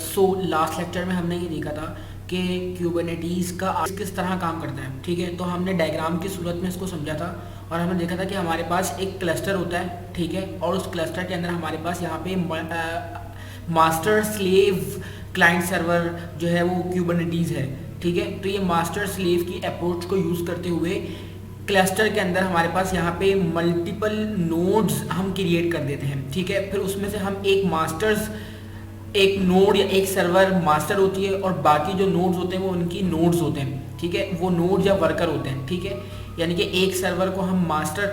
So last lecture में हमने ये देखा था कि क्यूबरनेटीज़ का किस तरह काम करता है। ठीक है, तो हमने डायग्राम की सूरत में इसको समझा था और हमने देखा था कि हमारे पास एक क्लस्टर होता है। ठीक है, और उस क्लस्टर के अंदर हमारे पास यहाँ पे मास्टर स्लेव क्लाइंट सर्वर जो है वो क्यूबरनेटीज़ है। ठीक है, तो ये मास्टर स्लेव की अप्रोच को यूज़ करते हुए क्लस्टर के अंदर हमारे पास यहाँ पे मल्टीपल नोड्स हम क्रिएट कर देते हैं। ठीक है, फिर उसमें से हम एक नोड या एक सर्वर मास्टर होती है और बाकी जो नोड्स होते हैं वो उनकी नोड्स होते हैं। ठीक है, वो नोड या वर्कर होते हैं। ठीक है, यानी कि एक सर्वर को हम मास्टर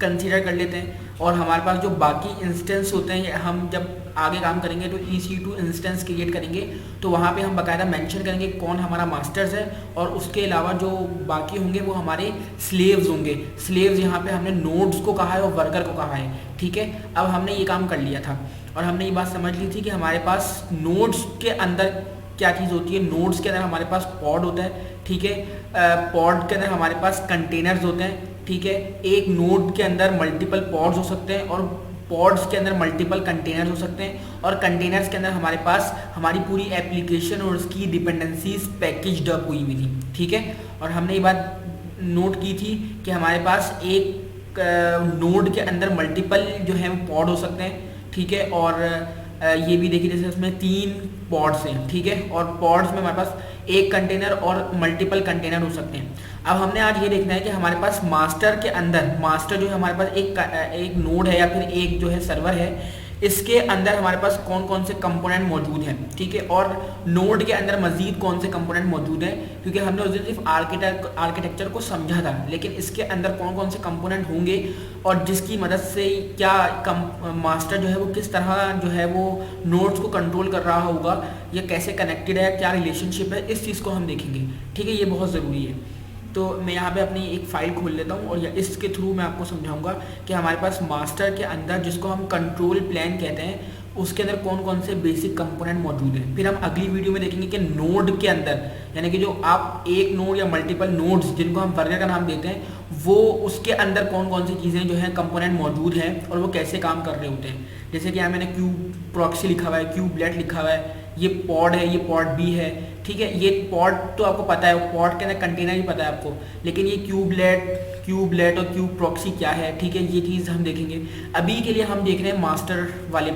कंसीडर कर लेते हैं और हमारे पास जो बाकी इंस्टेंस होते हैं, हम जब आगे काम करेंगे तो EC2 इंस्टेंस क्रिएट करेंगे तो वहाँ पे हम बाकायदा मेंशन करेंगे कौन हमारा मास्टर्स है और उसके अलावा जो बाकी होंगे वो हमारे स्लेव्स होंगे। स्लेव्स यहाँ पे हमने नोड्स को कहा है और वर्कर को कहा है। ठीक है, अब हमने ये काम कर लिया था और हमने ये बात समझ ली थी कि हमारे पास नोड्स के अंदर क्या चीज़ होती है। नोड्स के अंदर हमारे पास पॉड होता है। ठीक है, पॉड के अंदर हमारे पास कंटेनर्स होते हैं। ठीक है, एक नोड के अंदर मल्टीपल पॉड्स हो सकते हैं और पॉड्स के अंदर मल्टीपल कंटेनर्स हो सकते हैं और कंटेनर्स के अंदर हमारे पास हमारी पूरी एप्लीकेशन और उसकी डिपेंडेंसीज पैकेज्ड अप हुई थी। ठीक है, और हमने ये बात नोट की थी कि हमारे पास एक नोड के अंदर मल्टीपल जो है वो पॉड हो सकते हैं। ठीक है, और ये भी देखिए जैसे उसमें 3 पॉड्स हैं। ठीक है, और पॉड्स में हमारे पास एक कंटेनर और मल्टीपल कंटेनर हो सकते हैं। अब हमने आज ये देखना है कि हमारे पास मास्टर के अंदर, मास्टर जो है हमारे पास एक नोड है या फिर एक जो है सर्वर है, इसके अंदर हमारे पास कौन कौन से कंपोनेंट मौजूद हैं। ठीक है, और नोड के अंदर मजीद कौन से कंपोनेंट मौजूद हैं, क्योंकि हमने उस दिन सिर्फ आर्किटेक्चर को समझा था, लेकिन इसके अंदर कौन कौन से कंपोनेंट होंगे और जिसकी मदद से क्या मास्टर जो है वो किस तरह जो है वो नोड्स को कंट्रोल कर रहा होगा या कैसे कनेक्टेड है, क्या रिलेशनशिप है, इस चीज़ को हम देखेंगे। ठीक है, ये बहुत ज़रूरी है। तो मैं यहाँ पे अपनी एक फ़ाइल खोल लेता हूँ और इसके थ्रू मैं आपको समझाऊंगा कि हमारे पास मास्टर के अंदर, जिसको हम कंट्रोल प्लान कहते हैं, उसके अंदर कौन कौन से बेसिक कंपोनेंट मौजूद हैं। फिर हम अगली वीडियो में देखेंगे कि नोड के अंदर, यानी कि जो आप एक नोड या मल्टीपल नोड्स जिनको हम वर्कर का नाम देते हैं, वो उसके अंदर कौन कौन सी चीज़ें जो हैं कंपोनेंट मौजूद हैं और वो कैसे काम कर रहे होते हैं। जैसे कि यहाँ मैंने क्यूब प्रॉक्सी लिखा हुआ है, क्यूबलेट लिखा हुआ है, ये पॉड है, ये पॉड बी है। ठीक है, ये पॉड तो आपको पता है, पॉड के अंदर कंटेनर ही पता है आपको, लेकिन ये क्यूबलेट और क्यूब प्रॉक्सी क्या है। ठीक है, ये चीज़ हम देखेंगे। अभी के लिए हम देख रहे हैं मास्टर वाले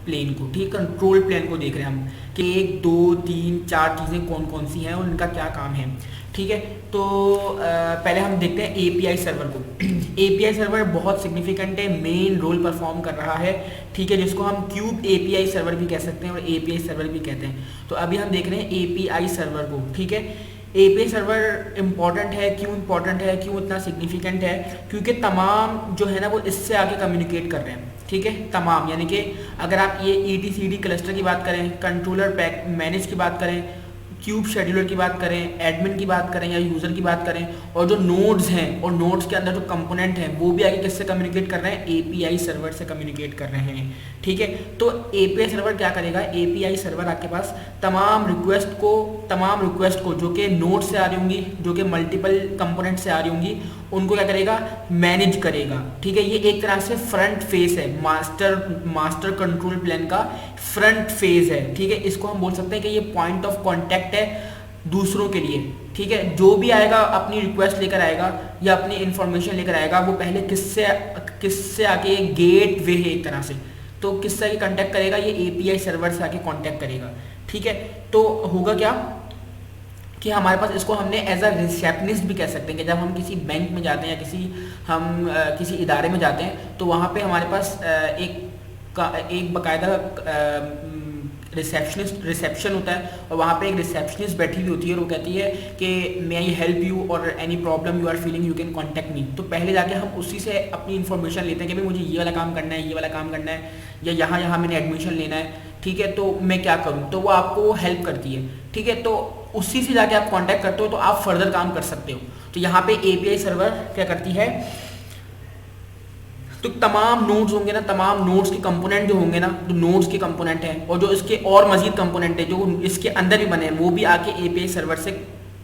प्लेन को। ठीक, कंट्रोल प्लेन को देख रहे हैं हम कि 1 2 3 4 चीज़ें कौन कौन सी हैं और इनका क्या काम है। ठीक है, तो पहले हम देखते हैं API सर्वर को। API सर्वर बहुत सिग्निफिकेंट है, मेन रोल परफॉर्म कर रहा है। ठीक है, जिसको हम क्यूब API सर्वर भी कह सकते हैं और API सर्वर भी कहते हैं। तो अभी हम देख रहे हैं API सर्वर को। ठीक है, API सर्वर इम्पॉर्टेंट है, क्यों इम्पॉर्टेंट है, क्यों इतना सिग्निफिकेंट है, क्योंकि तमाम जो है ना वो इससे आगे कम्युनिकेट कर रहे हैं। ठीक है, तमाम, यानी कि अगर आप ये ETCD क्लस्टर की बात करें, कंट्रोलर पैक मैनेज की बात करें, क्यूब शेड्यूलर की बात करें, एडमिन की बात करें या यूज़र की बात करें, और जो नोड्स हैं और नोड्स के अंदर जो कंपोनेंट हैं वो भी आगे किससे कम्युनिकेट कर रहे हैं, API सर्वर से कम्युनिकेट कर रहे हैं। ठीक है, तो API सर्वर क्या करेगा, API सर्वर आपके पास तमाम रिक्वेस्ट को जो कि नोड से आ रही होंगी, जो कि मल्टीपल कंपोनेंट से आ रही होंगी, उनको क्या करेगा, मैनेज करेगा। ठीक है, ये एक तरह से फ्रंट फेस है, मास्टर कंट्रोल प्लान का फ्रंट फेज है। ठीक है, इसको हम बोल सकते हैं कि ये पॉइंट ऑफ कांटेक्ट है दूसरों के लिए। ठीक है, जो भी आएगा अपनी रिक्वेस्ट लेकर आएगा या अपनी इंफॉर्मेशन लेकर आएगा, वो पहले किससे आके गेट वे है एक तरह से, तो किससे आके कांटेक्ट करेगा, ये API सर्वर से आके कांटेक्ट करेगा। ठीक है, तो होगा क्या कि हमारे पास, इसको हमने एज अ रिसेप्शनिस्ट भी कह सकते हैं कि जब हम किसी बैंक में जाते हैं या किसी इदारे में जाते हैं तो वहाँ पे हमारे पास एक बाकायदा रिसेप्शन होता है और वहाँ पे एक रिसेप्शनिस्ट बैठी हुई होती है और वो कहती है कि मे आई हेल्प यू और any problem you are feeling you can contact me. तो पहले जाके हम उसी से अपनी इन्फॉर्मेशन लेते हैं कि भाई मुझे ये वाला काम करना है, ये वाला काम करना है, या यहाँ मैंने एडमिशन लेना है। ठीक है, तो मैं क्या करूँ, तो वो आपको हेल्प करती है। ठीक है, तो उसी से जाके आप कांटेक्ट करते हो तो आप फर्दर काम कर सकते हो। तो यहाँ पे API सर्वर क्या करती है, तो तमाम नोड्स होंगे ना, तमाम नोड्स के कंपोनेंट जो होंगे ना, जो नोड्स के कंपोनेंट हैं और जो इसके और मजीद कंपोनेंट है जो इसके अंदर भी बने हैं, वो भी आके API सर्वर से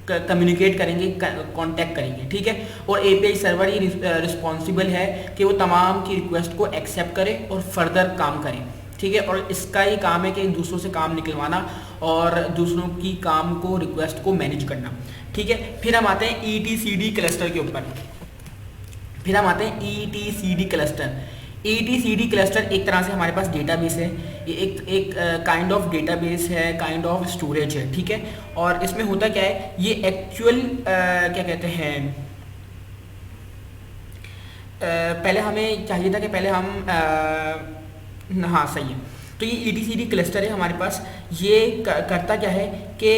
कम्युनिकेट करेंगे, कांटेक्ट करेंगे। ठीक है, और API सर्वर ही रिस्पॉन्सिबल है कि वो तमाम की रिक्वेस्ट को एक्सेप्ट करे और फर्दर काम करें। ठीक है, और इसका ही काम है कि दूसरों से काम निकलवाना और दूसरों की काम को रिक्वेस्ट को मैनेज करना। ठीक है, फिर हम आते हैं ETCD क्लस्टर के ऊपर। फिर हम आते हैं ETCD क्लस्टर। ETCD क्लस्टर एक तरह से हमारे पास डेटाबेस है, ये एक काइंड ऑफ डेटाबेस है, काइंड ऑफ स्टोरेज है। ठीक है, और इसमें होता क्या है, ये एक्चुअल क्या कहते हैं, पहले हमें चाहिए था कि पहले हम हाँ सही है, तो ये ETCD क्लस्टर है हमारे पास। ये करता क्या है कि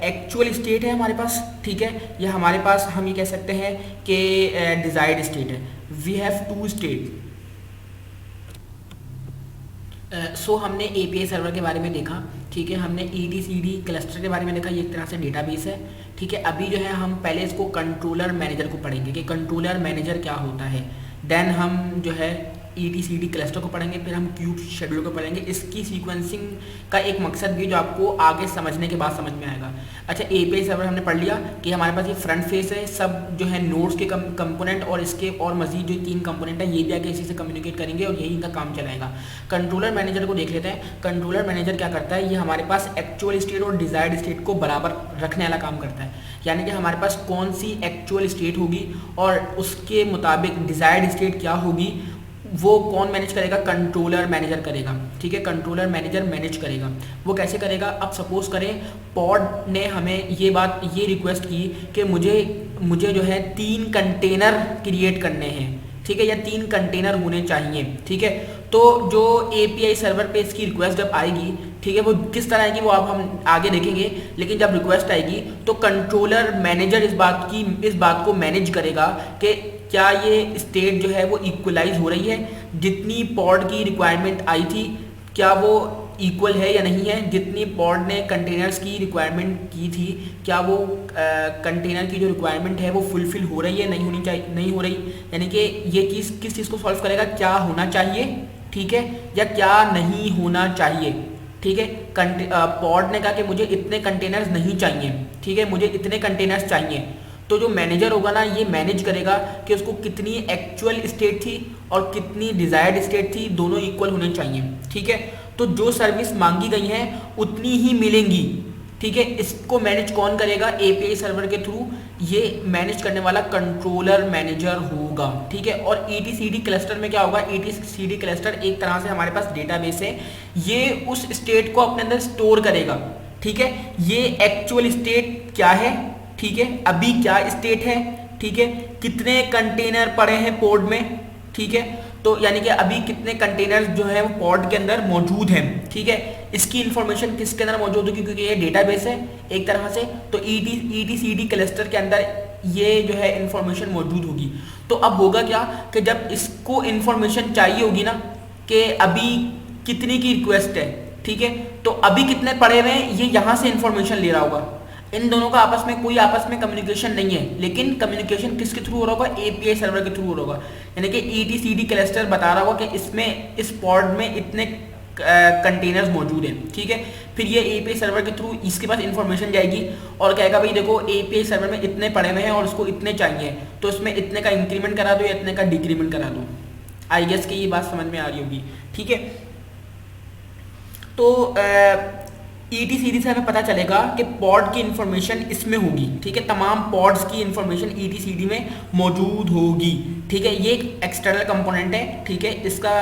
एक्चुअल स्टेट है हमारे पास। ठीक है, या हमारे पास हम ये कह सकते हैं कि डिजायर्ड स्टेट है। We have to state. So हमने API सर्वर के बारे में देखा। ठीक है, हमने ETCD क्लस्टर के बारे में देखा, ये एक तरह से डेटाबेस है। ठीक है, अभी जो है हम पहले इसको कंट्रोलर मैनेजर को पढ़ेंगे कि कंट्रोलर मैनेजर क्या होता है। देन हम जो है ETCD क्लस्टर को पढ़ेंगे, फिर हम क्यूब शेड्यूल को पढ़ेंगे। इसकी सीक्वेंसिंग का एक मकसद भी जो आपको आगे समझने के बाद समझ में आएगा। अच्छा, API सर्वर हमने पढ़ लिया कि हमारे पास ये फ्रंट फेस है, सब जो है नोड्स के कंपोनेंट और इसके और मजीद जो 3 कंपोनेंट है ये भी आगे इसी से कम्युनिकेट करेंगे और यही इनका काम चलाएगा। कंट्रोलर मैनेजर को देख लेते हैं। कंट्रोलर मैनेजर क्या करता है, ये हमारे पास एक्चुअल स्टेट और डिजायर्ड स्टेट को बराबर रखने वाला काम करता है। यानी कि हमारे पास कौन सी एक्चुअल स्टेट होगी और उसके मुताबिक डिजायर्ड स्टेट क्या होगी, वो कौन मैनेज करेगा, कंट्रोलर मैनेजर करेगा। ठीक है, कंट्रोलर मैनेजर मैनेज करेगा। वो कैसे करेगा, अब सपोज करें पॉड ने हमें ये रिक्वेस्ट की कि मुझे जो है 3 कंटेनर क्रिएट करने हैं। ठीक है, या 3 कंटेनर होने चाहिए। ठीक है, तो जो API सर्वर पे इसकी रिक्वेस्ट जब आएगी, ठीक है, वो किस तरह आएगी वो अब हम आगे देखेंगे। लेकिन जब रिक्वेस्ट आएगी तो कंट्रोलर मैनेजर इस बात को मैनेज करेगा कि क्या ये स्टेट जो है वो इक्वलाइज हो रही है, जितनी पॉड की रिक्वायरमेंट आई थी क्या वो इक्वल है या नहीं है, जितनी पॉड ने कंटेनर्स की रिक्वायरमेंट की थी क्या वो कंटेनर की जो रिक्वायरमेंट है वो फुलफिल हो रही है, नहीं हो रही। यानी कि ये किस चीज़ को सॉल्व करेगा, क्या होना चाहिए, ठीक है, या क्या नहीं होना चाहिए। ठीक है, पॉड ने कहा कि मुझे इतने कंटेनर्स नहीं चाहिए, ठीक है, मुझे इतने कंटेनर्स चाहिए। तो जो मैनेजर होगा ना, ये मैनेज करेगा कि उसको कितनी एक्चुअल स्टेट थी और कितनी डिजायर्ड स्टेट थी, दोनों इक्वल होने चाहिए। ठीक है, तो जो सर्विस मांगी गई है उतनी ही मिलेंगी। ठीक है, इसको मैनेज कौन करेगा, API सर्वर के थ्रू ये मैनेज करने वाला कंट्रोलर मैनेजर होगा। ठीक है, और ETCD क्लस्टर में क्या होगा, ETCD क्लस्टर एक तरह से हमारे पास डेटाबेस है, ये उस स्टेट को अपने अंदर स्टोर करेगा। ठीक है, ये एक्चुअल स्टेट क्या है, ठीक है, अभी क्या स्टेट है, ठीक है, कितने कंटेनर पड़े हैं पोड में, ठीक है, तो यानी कि अभी कितने कंटेनर्स जो है वो पॉड के अंदर मौजूद हैं। ठीक है, इसकी इंफॉर्मेशन किसके अंदर मौजूद होगी, क्योंकि ये डेटाबेस है एक तरह से, तो ETCD क्लस्टर के अंदर ये जो है इंफॉर्मेशन मौजूद होगी। तो अब होगा क्या कि जब इसको इंफॉर्मेशन चाहिए होगी ना कि अभी कितनी की रिक्वेस्ट है, ठीक है, तो अभी कितने पड़े हुए हैं, ये यहाँ से इंफॉर्मेशन ले रहा होगा। इन दोनों का आपस में कम्युनिकेशन नहीं है, लेकिन कम्युनिकेशन किसके थ्रू हो रहा होगा, API सर्वर के थ्रू हो रहा होगा। यानी कि ETCD क्लस्टर बता रहा होगा कि इसमें इस पॉड में इतने कंटेनर्स मौजूद हैं। ठीक है, फिर ये API सर्वर के थ्रू इसके पास इंफॉर्मेशन जाएगी और कहेगा भाई देखो API सर्वर में इतने पड़े हुए हैं और उसको इतने चाहिए, तो इसमें इतने का इंक्रीमेंट करा दो या इतने का डिक्रीमेंट करा दो। आई गेस कि ये बात समझ में आ रही होगी। ठीक है, तो ETCD से हमें पता चलेगा कि पॉड की इंफॉर्मेशन इसमें होगी। ठीक है, तमाम पॉड्स की इंफॉर्मेशन ETCD में मौजूद होगी। ठीक है, ये एक एक्सटर्नल कंपोनेंट है। ठीक है, इसका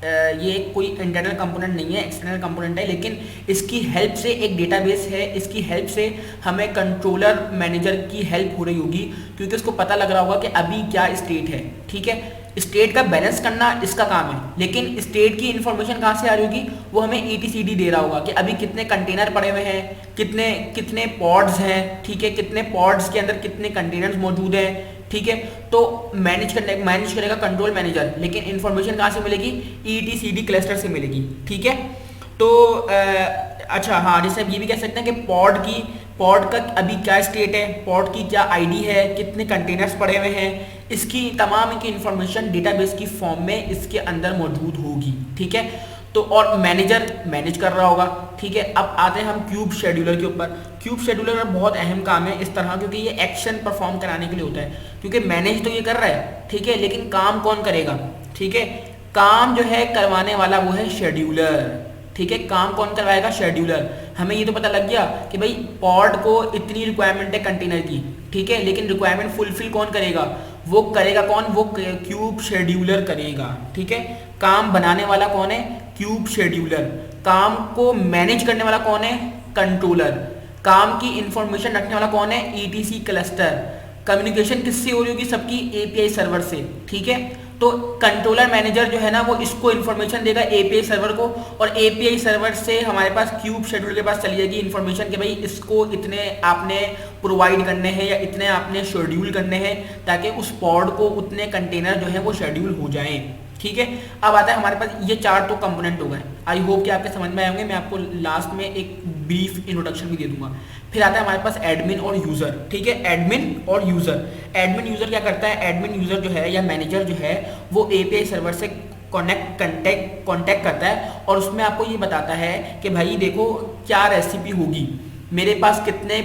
ये कोई इंटरनल कंपोनेंट नहीं है, एक्सटर्नल कंपोनेंट है, लेकिन इसकी हेल्प से एक डेटाबेस है, इसकी हेल्प से हमें कंट्रोलर मैनेजर की हेल्प हो रही होगी, क्योंकि उसको पता लग रहा होगा कि अभी क्या स्टेट है। ठीक है, स्टेट का बैलेंस करना इसका काम है, लेकिन स्टेट की इंफॉर्मेशन कहाँ से आ रही होगी, वो हमें ETCD दे रहा होगा कि अभी कितने कंटेनर पड़े हुए हैं, कितने पॉड्स हैं, ठीक है, कितने पॉड्स के अंदर कितने कंटेनर्स मौजूद हैं। ठीक है, तो मैनेज करेगा कंट्रोल मैनेजर, लेकिन इंफॉर्मेशन कहाँ से मिलेगी, ETCD क्लस्टर से मिलेगी। ठीक है, तो अच्छा हाँ, जैसे हम ये भी कह सकते हैं कि पॉड का अभी क्या स्टेट है, पॉड की क्या ID है, कितने कंटेनर्स पड़े हुए हैं, इसकी तमाम की इंफॉर्मेशन डेटाबेस की फॉर्म में इसके अंदर मौजूद होगी। ठीक है, तो और मैनेजर मैनेज कर रहा होगा। ठीक है, अब आते हैं हम क्यूब शेड्यूलर के ऊपर। क्यूब शेड्यूलर का बहुत अहम काम है इस तरह, क्योंकि ये एक्शन परफॉर्म कराने के लिए होता है, क्योंकि मैनेज तो ये कर रहा है, ठीक है, लेकिन काम कौन करेगा। ठीक है, काम जो है करवाने वाला वो है शेड्यूलर, ठीक है। काम कौन करवाएगा? शेड्यूलर। हमें ये तो पता लग गया कि भाई पॉड को इतनी रिक्वायरमेंट है कंटेनर की, ठीक है, लेकिन रिक्वायरमेंट फुलफिल कौन करेगा? वो करेगा कौन? वो क्यूब शेड्यूलर करेगा, ठीक है। काम बनाने वाला कौन है? Cube scheduler. काम को मैनेज करने वाला कौन है? कंट्रोलर। काम की इंफॉर्मेशन रखने वाला कौन है? Etc cluster. कम्युनिकेशन किससे हो रही होगी? सबकी एपीआई सर्वर से, ठीक है। तो कंट्रोलर मैनेजर जो है ना वो इसको इन्फॉर्मेशन देगा एपीआई सर्वर को, और एपीआई सर्वर से हमारे पास क्यूब शेड्यूल के पास चली जाएगी इन्फॉर्मेशन कि भाई इसको इतने आपने प्रोवाइड करने हैं या इतने आपने शेड्यूल करने हैं ताकि उस पॉड को उतने कंटेनर जो है वो शेड्यूल हो जाएं, ठीक है। अब आता है हमारे पास ये 4 तो कंपोनेंट हो गए। आई होप कि आपके समझ में आए होंगे। मैं आपको लास्ट में एक ब्रीफ इंट्रोडक्शन भी दे दूंगा। फिर आता है हमारे पास एडमिन और यूजर, ठीक है। एडमिन और यूजर। एडमिन यूजर क्या करता है? एडमिन यूजर जो है या मैनेजर जो है वो एपीआई सर्वर से कॉन्टेक्ट करता है और उसमें आपको ये बताता है कि भाई देखो क्या रेसिपी होगी, मेरे पास कितने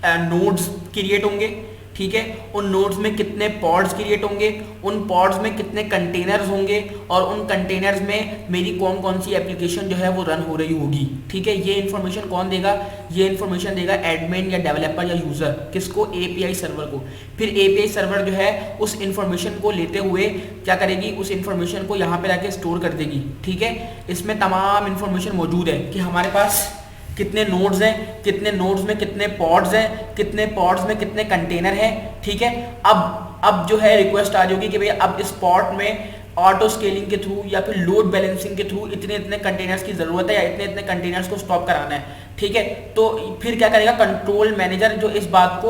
नोड्स क्रिएट होंगे, ठीक है, उन नोड्स में कितने पॉड्स क्रिएट होंगे, उन पॉड्स में कितने कंटेनर्स होंगे और उन कंटेनर्स में मेरी कौन कौन सी एप्लीकेशन जो है वो रन हो रही होगी, ठीक है। ये इन्फॉर्मेशन कौन देगा? ये इन्फॉर्मेशन देगा एडमिन या डेवलपर या यूजर। किसको? एपीआई सर्वर को। फिर एपीआई सर्वर जो है उस इन्फॉर्मेशन को लेते हुए क्या करेगी? उस इन्फॉर्मेशन को यहाँ पे लाके स्टोर कर देगी, ठीक है। इसमें तमाम इन्फॉर्मेशन मौजूद है कि हमारे पास कितने नोड्स हैं, कितने नोड्स में कितने पॉड्स हैं, कितने पॉड्स में कितने कंटेनर हैं, ठीक है। अब जो है रिक्वेस्ट आ जाएगी कि भाई अब इस पॉड में ऑटो स्केलिंग के थ्रू या फिर लोड बैलेंसिंग के थ्रू इतने इतने कंटेनर्स की जरूरत है या इतने इतने कंटेनर्स को स्टॉप कराना है, ठीक है। तो फिर क्या करेगा? कंट्रोल मैनेजर जो इस बात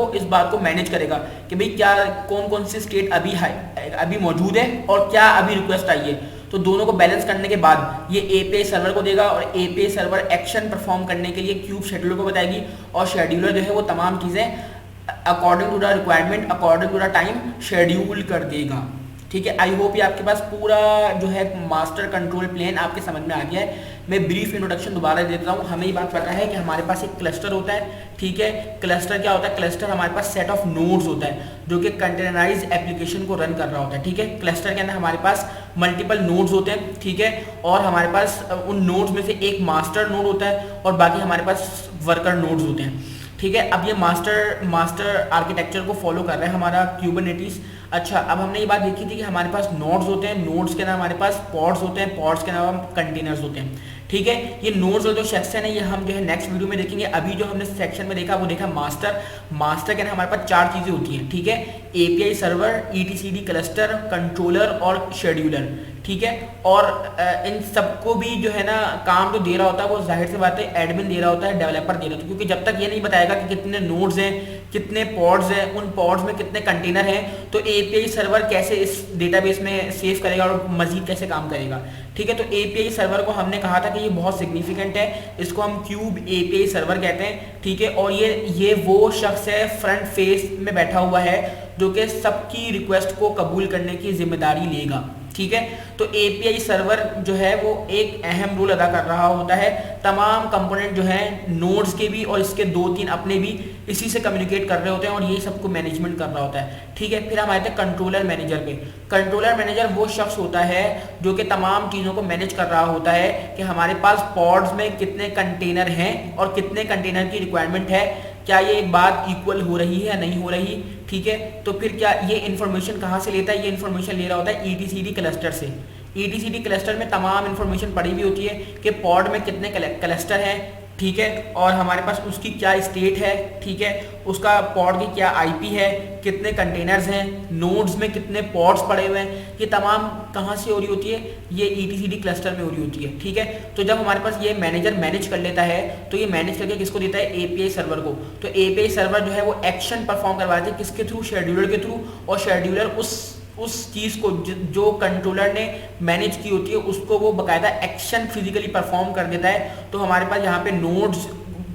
को मैनेज करेगा कि भाई क्या कौन कौन सी स्टेट अभी मौजूद है और क्या अभी रिक्वेस्ट आई है। तो दोनों को बैलेंस करने के बाद ये एपीआई सर्वर को देगा और एपीआई सर्वर एक्शन परफॉर्म करने के लिए क्यूब शेड्यूलर को बताएगी और शेड्यूलर जो है वो तमाम चीज़ें according to the requirement, according to the time schedule कर देगा, ठीक है। आई होप ये आपके पास पूरा जो है मास्टर कंट्रोल प्लेन आपके समझ में आ गया है। मैं ब्रीफ इंट्रोडक्शन दोबारा दे देता हूँ। हमें ये बात पता है कि हमारे पास एक क्लस्टर होता है, ठीक है। क्लस्टर क्या होता है? क्लस्टर हमारे पास सेट ऑफ नोड्स होता है जो कि कंटेनराइज एप्लीकेशन को रन कर रहा होता है, ठीक है। क्लस्टर के अंदर हमारे पास मल्टीपल नोड्स होते हैं, ठीक है, और हमारे पास उन नोड्स में से एक मास्टर नोड होता है और बाकी हमारे पास वर्कर नोड्स होते हैं, ठीक है। अब ये मास्टर आर्किटेक्चर को फॉलो कर रहे हैं हमारा क्यूबरनेटिस। अच्छा, अब हमने ये बात देखी थी कि हमारे पास नोड्स होते हैं, नोड्स के नाम हमारे पास पॉड्स होते हैं, पॉड्स के नाम कंटेनर्स होते हैं, ठीक है। ये नोड्स और जो सेक्शन है ये हम जो है नेक्स्ट वीडियो में देखेंगे। अभी जो हमने सेक्शन में देखा वो देखा मास्टर के नाम हमारे पास 4 चीजें होती हैं, ठीक है। एपीआई सर्वर, ईटीसीडी क्लस्टर, कंट्रोलर और शेड्यूलर, ठीक है। और इन सबको भी जो है ना काम जो दे रहा होता है वो जाहिर सी बात है एडमिन दे रहा होता है, डेवलपर दे रहा होता है, क्योंकि जब तक ये नहीं बताएगा कि कितने नोड्स हैं, कितने पॉड्स हैं, उन पॉड्स में कितने कंटेनर हैं, तो एपीआई सर्वर कैसे इस डेटाबेस में सेव करेगा और मजीद कैसे काम करेगा, ठीक है। तो एपीआई सर्वर को हमने कहा था कि ये बहुत सिग्निफिकेंट है, इसको हम क्यूब एपीआई सर्वर कहते हैं, ठीक है। और ये वो शख्स है फ्रंट फेस में बैठा हुआ है जो कि सबकी रिक्वेस्ट को कबूल करने की जिम्मेदारी लेगा, ठीक है। तो एपीआई सर्वर जो है वो एक अहम रोल अदा कर रहा होता है। तमाम कंपोनेंट जो है नोड्स के भी और इसके 2-3 अपने भी इसी से कम्युनिकेट कर रहे होते हैं और यही सबको मैनेजमेंट कर रहा होता है, ठीक है। फिर हम आए थे कंट्रोलर मैनेजर पे। कंट्रोलर मैनेजर वो शख्स होता है जो कि तमाम चीज़ों को मैनेज कर रहा होता है कि हमारे पास पॉड्स में कितने कंटेनर हैं और कितने कंटेनर की रिक्वायरमेंट है, क्या ये एक बात इक्वल हो रही है या नहीं हो रही, ठीक है। तो फिर क्या ये इन्फॉर्मेशन कहाँ से लेता है? ये इन्फॉर्मेशन ले रहा होता है ईटीसीडी क्लस्टर से। ईटीसीडी क्लस्टर में तमाम इन्फॉर्मेशन पड़ी हुई होती है कि पॉड में कितने क्लस्टर हैं, ठीक है, और हमारे पास उसकी क्या स्टेट है, ठीक है, उसका पॉड की क्या आईपी है, कितने कंटेनर्स हैं, नोड्स में कितने पॉड्स पड़े हुए हैं, ये तमाम कहाँ से हो रही होती है? ये ईटीसीडी क्लस्टर में हो रही होती है, ठीक है। तो जब हमारे पास ये मैनेजर मैनेज कर लेता है तो ये मैनेज करके किसको देता है? एपीआई सर्वर को। तो एपीआई सर्वर जो है वो एक्शन परफॉर्म करवाते हैं किसके थ्रू? शेड्यूलर के थ्रू, और शेड्यूलर उस चीज़ को जो कंट्रोलर ने मैनेज की होती है उसको वो बाकायदा एक्शन फिजिकली परफॉर्म कर देता है। तो हमारे पास यहाँ पे नोड्स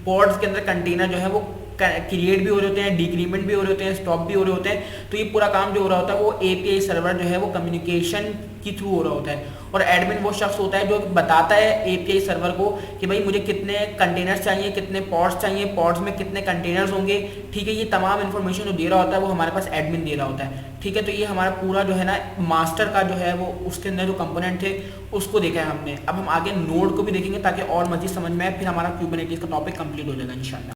पॉड्स के अंदर कंटेनर जो है वो क्रिएट भी हो रहे होते हैं, डिक्रीमेंट भी हो रहे होते हैं, स्टॉप भी हो रहे होते हैं। तो ये पूरा काम जो हो रहा होता है वो एपीआई सर्वर जो है वो कम्युनिकेशन के थ्रू हो रहा होता है। और एडमिन वो शख्स होता है जो बताता है एपीआई सर्वर को कि भाई मुझे कितने कंटेनर्स चाहिए, कितने पॉड्स चाहिए, पॉड्स में कितने कंटेनर्स होंगे, ठीक है। ये तमाम इन्फॉर्मेशन जो दे रहा होता है वो हमारे पास एडमिन दे रहा होता है, ठीक है। तो ये हमारा पूरा जो है ना मास्टर का जो है वो उसके अंदर जो कंपोनेंट थे उसको देखा है हमने। अब हम आगे नोड को भी देखेंगे ताकि और मजीद समझ में आए, फिर हमारा क्यूबरनेटिस का टॉपिक कंप्लीट हो जाएगा इंशाल्लाह।